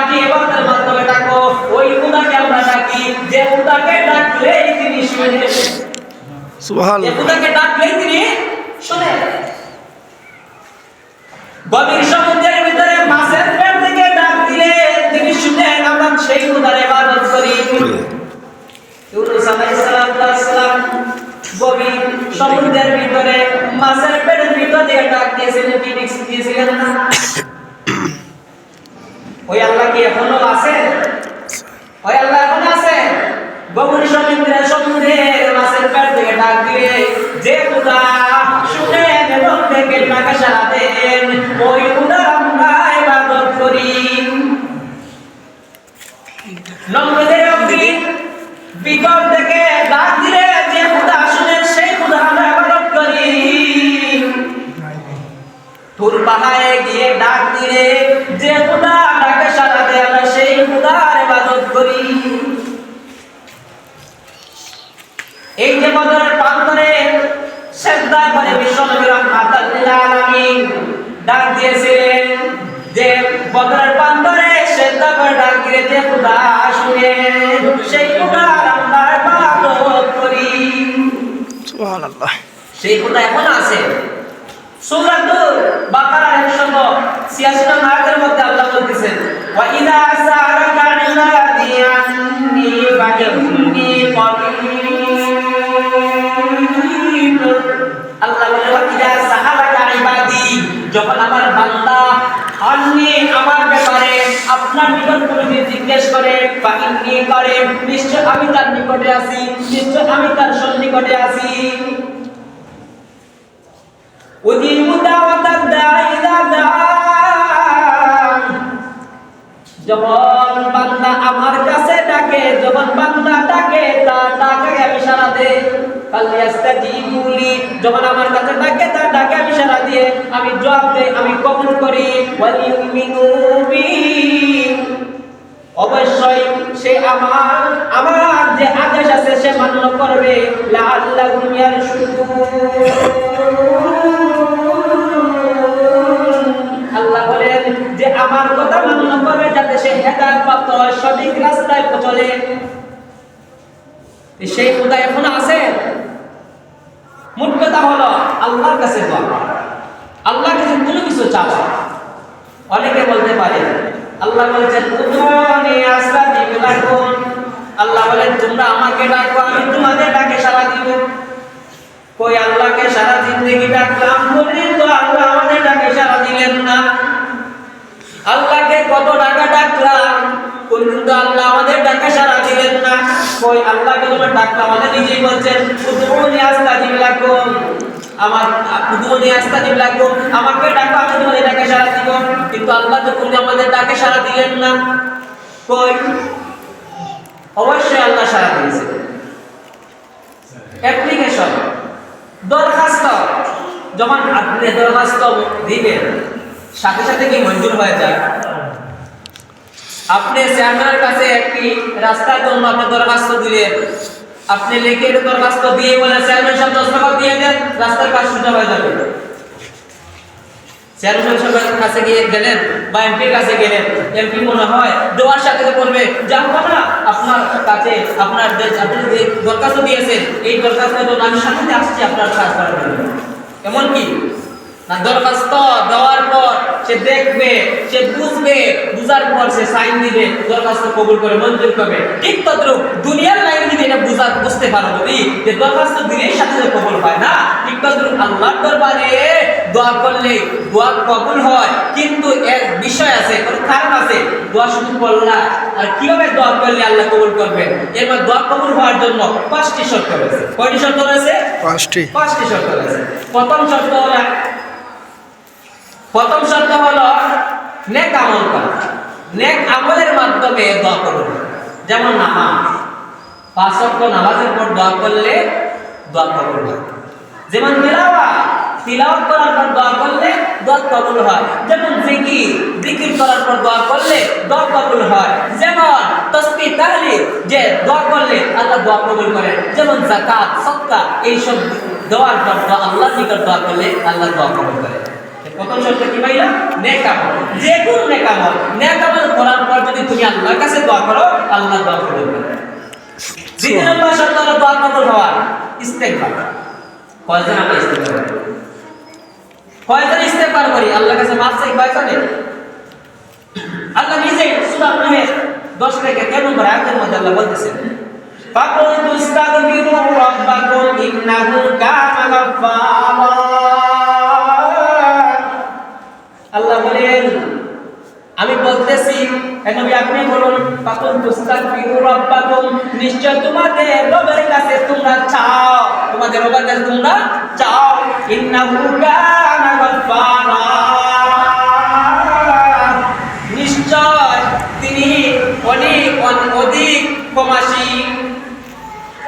ডাকি ইবাদতের মাধ্যমে ডাকো, ওই খোদাকে আমরা ডাকি যে খোদাকে ডাকলেই তিনি শুনেন। সুবহানাল্লাহ। যে খোদাকে ডাকলেই তিনি শুনেন। গভীর সমুদ্রের ভিতরে মাছের পেট থেকে ডাক দিলে তিনি শুনেন, আমরা সেই খোদার ইবাদত করি। ইউনূস আলাইহিস সালাম গভীর সমুদ্রের ভিতরে মাছের পেটের ভিতর থেকে ডাক দিয়েছিলেন, কি দিয়েছিলেন না? ওই আল্লাহ কি এখনো আছে? ওই আল্লাহ এখনো আছে? গভীর সমুদ্রের মাছের পেট থেকে ডাক দিয়ে যে খোদা শুনেন এবং থেকে ডাকে সাড়া দেন, ওই খোদার আমরা ইবাদত করি। নমরুদের অগ্নি বিকট থেকে ডাক দিলে যে খোদা শুনেন, সেই খোদার আমরা ইবাদত করি। তুর পাহাড়ে গিয়ে ডাক দিলে যে খোদা ডাকে সাড়া দেয়, আমরা সেই খোদার ইবাদত করি। এই যে বদরের প্রান্তরে সিজদা করে বিশ্বনবী রাহমাতুল লিল আলামিন ডাক দিয়েছিলেন, যে বদরের প্রান্তরে সিজদা করে ডাক দিয়ে যে খোদা শুনেন, সেই খোদার আমরা ইবাদত করি। সুবহানাল্লাহ। সেই খোদা এখন আছে। সূরাতুল বাকারার 186 নং আয়াতের মধ্যে আল্লাহ বলতেছেন, ওয়া ইযা সাআলাকা ইবাদি আন্নী ফাইন্নী করিব। আল্লাহ বলে, ওয়া ইযা সাআলাকা ইবাদি, যখন আমার বান্দা আন্নী আমার ব্যাপারে আপনার নিকট কোনো জিজ্ঞেস করে, ফাইন্নী করিব, নিশ্চয় আমি তার নিকটে আছি, নিশ্চয় আমি তার সন্নিকটে আছি। উজিবু দাওয়াতাদ দাঈ ইযা দাআন, যখন বান্দা আমার কাছে ডাকে, যখন বান্দা ডাকে তার ডাকে আমি সাড়া দেই। ফালইস্তাজিবুলি, যখন আমার কাছে ডাকে তার ডাকে আমি সাড়া দিয়ে আমি জবাব দেই, আমি কবুল করি। ওয়ালিউমিনু বি, অবশ্যই সে আমার যে আদেশ আছে সে মান্য করবে। লাআল্লাহুম ইয়ারশুদুন, আল্লাহ বলেন যে আমার কথা মান্য করবে যাতে সে হেদায়েত প্রাপ্ত হয়, সঠিক রাস্তায় চলে। সেই খোদা এখন আছে? মোট কথা হলো আল্লাহর কাছে দোয়া, আল্লাহর কাছে কোনো কিছু চাওয়া। অনেকে বলতে পারে, আল্লাহ বলেছেন উদউনি আস্তাজিব লাকুম, আল্লাহ বলেন তোমরা আমাকে ডাকো আমি তোমাদের ডাকে সাড়া দিব। কই আল্লাহকে সারা জিন্দেগি ডাকলাম, বলি তো আল্লাহ আমাদের ডাকে সাড়া দিলেন না। আল্লাহকে কত টাকা ডাকলাম, কিন্তু আল্লাহ আমাদের ডাকে সাড়া দিলেন না। কই আল্লাহকে তোমরা ডাকলাম, আমাদের নিজেই বলছেন উদউনি আস্তাজিব লাকুম, উদউনি আস্তাজিব লাকুম, আমাকে ডাকো আমি তোমাদের ডাকে সাড়া দিব। কিন্তু আল্লাহ তো তুমি আমাদের ডাকে সাড়া দিলেন না। কই অবশ্যই আল্লাহ সাড়া দিয়েছে। অ্যাপ্লিকেশন, দরখাস্ত, যখন আপনি দরখাস্ত দিবেন সাথে সাথে কি মঞ্জুর হয়ে যায়? আপনি চেয়ারম্যানের কাছে একটি রাস্তার জন্য আপনি দরখাস্ত দিলেন, আপনি লিখে দরখাস্ত দিয়ে বলে চেয়ারম্যান সাহেব দস্তখত দিয়ে দেন, রাস্তার কাজ সোজা হয়ে যাবে। চেয়ারম্যান সাহেবের কাছে গিয়ে গেলেন বা এমপির কাছে গেলেন, এমপি মনে হয় দেওয়ার সাথে পড়বে, জানবো না আপনার কাছে আপনার আপনি যে দরখাস্ত দিয়েছেন এই দরখাস্তের জন্য আমি সাথে আসছি আপনার কাজ করার জন্য। এমন কি না, দরখাস্ত দেওয়ার পর সে দেখবে, সে বুঝবে, বুঝার পর সে সাইন দিবে, দরখাস্ত কবুল করে মঞ্জুর করবে। ঠিক তদ্রুপ দুনিয়ার লাইনে যদি এটা বুঝতে পারো তুমি যে দরখাস্ত দিলেই সাথে কবুল হয় না, ঠিক তদ্রুপ আল্লাহর দরবারে দোয়া করলে দোয়া কবুল হয়। কিন্তু এক বিষয় আছে, কোন কারণ আছে, দোয়া শুধু করলা আর কিভাবে দোয়া করলে আল্লাহ কবুল করবেন? এরপর দোয়া কবুল হওয়ার জন্য 5টি শর্ত রয়েছে। কয়টি শর্ত রয়েছে? 5টি শর্ত রয়েছে। প্রথম শর্ত হলো নেক আমল করা। নেক আমলের মাধ্যমে দোয়া করুন। যেমন নামাজ, 5 ওয়াক্ত নামাজের পর দোয়া করলে দোয়া কবুল হয়। যেমন তিলাওয়াত করার পর দোয়া করলে দোয়া কবুল হয়। যেমন জিকির করার পর দোয়া করলে দোয়া কবুল হয়। যেমন তাসবিহ তাহলিল যে দোয়া করলে আল্লাহ দোয়া কবুল করেন। যেমন যাকাত, সাদকা, এই সব দেওয়ার পর আল্লাহর নিকট দোয়া করলে আল্লাহ দোয়া কবুল করেন। প্রথম শর্ত কি পাইলা? নেক আমল। যে কোন নেক আমল, নেক আমল করার পর যদি তুমি আল্লাহর কাছে দোয়া করো, আল্লাহ দোয়া কবুল করবে। দ্বিতীয় নম্বর শর্ত হলো দোয়া কবুল হওয়া, ইস্তেগফার। কয়জন আমরা ইস্তেগফার করি? কয়জন ইস্তেগফার করি? আল্লাহর কাছে মাফ চাই কয়জনে? আল্লাহ নিজেই সূরা নূহের 10 থেকে 13 নম্বর আয়াতের মধ্যে আল্লাহ বলতেছেন, ফাকুলতু ইস্তাগফিরু রাব্বাকুম ইন্নাহু কানা গাফফারা। আল্লাহ বলেন, আমি বলতেছি হে নবী আপনি বলুন, ফাকুলতু ইস্তাগফিরু রাব্বাকুম, নিশ্চয় তোমাদের রবের কাছে তোমরা চাও, তোমাদের রবের কাছে তোমরা চাও, ইন্নাহু কানা গাফফারা, নিশ্চয় তিনি অনেক অধিক ক্ষমাশী।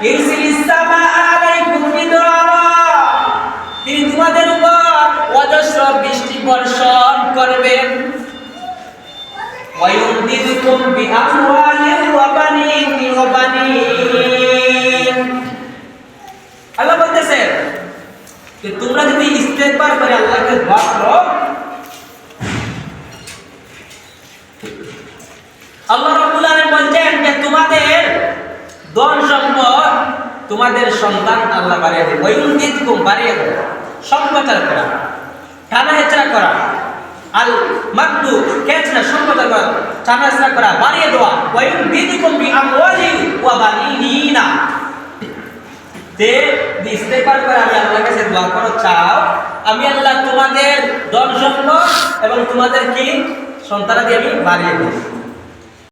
ইরসিলিস সামাআ আলাইকুম মিদরারা, তিনি তোমাদের উপর অজস্র বৃষ্টি বর্ষণ করবেন। ওয়ায়ুমদিদুকুম বিআমওয়ালিন ওয়া বানিন। আল্লাহ বলতেছে যে তোমরা যদি ইস্তেগফার করে আল্লাহকে দোয়া করো, আল্লাহ রাব্বুল আলামিন বলছেন যে তোমাদের ধন সম্পদ, তোমাদের সন্তান আল্লাহ বাড়িয়ে দেবে। ওয়ায়ুমদিদুকুম বাড়িয়ে দেবে, সম্প্রচার করা, টানা হেচড়া করা, আল মাদদু কেচনা সম্প্রচার করা, টানা হেচড়া করা, বাড়িয়ে দেওয়া। ওয়ায়ুমদিদুকুম বিআমওয়ালিন ওয়া বানিনা, যে ইস্তেগফার করে আমি আল্লাহর কাছে দোয়া করো, চাও, আমি আল্লাহ তোমাদের ধন সম্পদ এবং তোমাদের কি সন্তানাদি আমি বাড়িয়ে দেব।